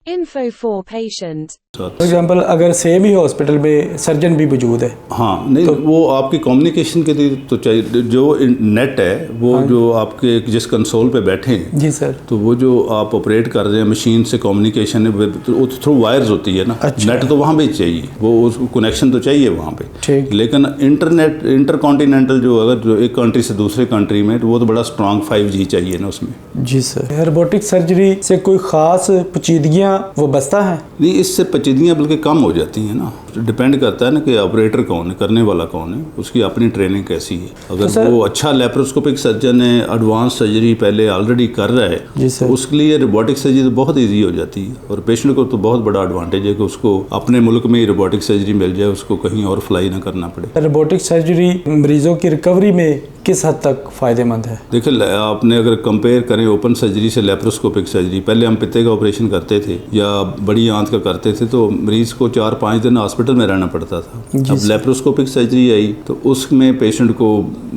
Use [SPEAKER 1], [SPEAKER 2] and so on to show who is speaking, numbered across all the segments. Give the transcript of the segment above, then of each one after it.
[SPEAKER 1] Info for patient.
[SPEAKER 2] For example अगर same ही hospital में surgeon भी मौजूद है,
[SPEAKER 3] हाँ नहीं तो वो आपकी कम्युनिकेशन के लिए तो चाहिए, जो नेट है वो जो आपके जिस कंसोल पे बैठे हैं
[SPEAKER 2] जी सर,
[SPEAKER 3] तो वो जो आप ऑपरेट कर रहे हैं मशीन से कम्युनिकेशन है वो थ्रू वायर्स होती है ना।
[SPEAKER 2] अच्छा।
[SPEAKER 3] नेट तो वहाँ भी चाहिए, वो उसको कनेक्शन तो चाहिए वहाँ पे,
[SPEAKER 2] ठीक।
[SPEAKER 3] लेकिन इंटरनेट इंटरकॉन्टिनेंटल जो अगर जो एक कंट्री से दूसरे कंट्री में तो वो तो बड़ा स्ट्रांग 5G चाहिए ना उसमें।
[SPEAKER 2] जी सर। रोबोटिक सर्जरी से कोई ख़ास पेचीदगियाँ वो बचता है?
[SPEAKER 3] नहीं, इससे पेचीदगियाँ बल्कि कम हो जाती हैं ना। डिपेंड करता है ना कि ऑपरेटर कौन है, करने वाला कौन है, उसकी अपनी ट्रेनिंग कैसी है। अगर
[SPEAKER 2] तो
[SPEAKER 3] वो अच्छा लेप्रोस्कोपिक सर्जन है, एडवांस सर्जरी पहले ऑलरेडी कर रहा है,
[SPEAKER 2] जी सर,
[SPEAKER 3] तो उसके लिए रोबोटिक सर्जरी तो बहुत ईजी हो जाती है। और पेशेंट को तो बहुत बड़ा एडवांटेज है कि उसको अपने मुल्क में ही रोबोटिक सर्जरी मिल जाए, उसको कहीं और फ्लाई ना करना पड़े।
[SPEAKER 2] रोबोटिक सर्जरी मरीजों की रिकवरी में किस हद तक फ़ायदेमंद है?
[SPEAKER 3] देखिए, आपने अगर कंपेयर करें ओपन सर्जरी से लेप्रोस्कोपिक सर्जरी, पहले हम पित्ते का ऑपरेशन करते थे या बड़ी आंत का करते थे तो मरीज को 4-5 दिन हॉस्पिटल में रहना पड़ता था। अब लेप्रोस्कोपिक सर्जरी आई तो उसमें पेशेंट को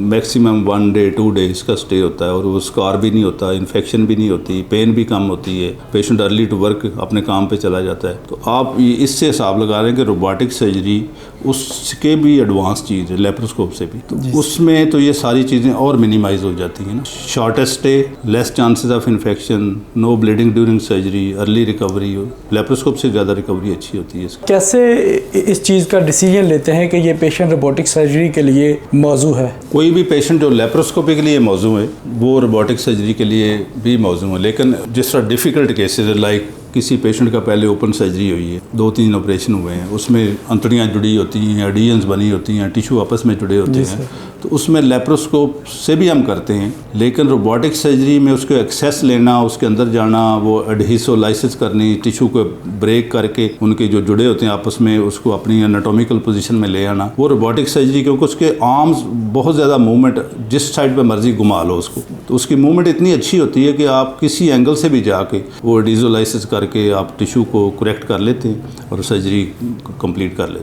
[SPEAKER 3] मैक्सिमम 1 डे 2 डेज का स्टे होता है और वो स्कार भी नहीं होता, इन्फेक्शन भी नहीं होती, पेन भी कम होती है, पेशेंट अर्ली टू वर्क अपने काम पे चला जाता है। तो आप इससे हिसाब लगा रहे हैं कि रोबोटिक सर्जरी उसके भी एडवांस चीज़ है लेप्रोस्कोप से भी, तो उसमें तो ये सारी चीज़ें और मिनिमाइज हो जाती हैं ना। Shortest stay, less chances of infection, no bleeding during surgery, early recovery. Laparoscope से ज़्यादा रिकवरी अच्छी होती है।
[SPEAKER 2] कैसे इस चीज़ का डिसीजन लेते हैं कि ये पेशेंट रोबोटिक सर्जरी के लिए मौजू है?
[SPEAKER 3] कोई भी पेशेंट जो लेप्रोस्कोपी के लिए मौजू है वो रोबोटिक सर्जरी के लिए भी मौजू है, लेकिन जिस तरह डिफ़िकल्ट केसेस है, लाइक किसी पेशेंट का पहले ओपन सर्जरी हुई है, 2-3 ऑपरेशन हुए हैं, उसमें अंतड़ियाँ जुड़ी होती हैं, एडियंस बनी होती हैं, टिश्यू आपस में जुड़े होते हैं, तो उसमें लेप्रोस्कोप से भी हम करते हैं। लेकिन रोबोटिक सर्जरी में उसको एक्सेस लेना, उसके अंदर जाना, वो एडहेसोलाइसिस करनी, टिश्यू को ब्रेक करके उनके जो जुड़े होते हैं आपस में उसको अपनी एनाटॉमिकल पोजीशन में ले आना, वो रोबोटिक सर्जरी, क्योंकि उसके आर्म्स बहुत ज़्यादा मूवमेंट जिस साइड पे मर्जी घुमा लो उसको, तो उसकी मूवमेंट इतनी अच्छी होती है कि आप किसी एंगल से भी जाके वो एडहेसोलाइसिस करके आप टिश्यू को करेक्ट कर लेते हैं और सर्जरी कंप्लीट कर लेते हैं।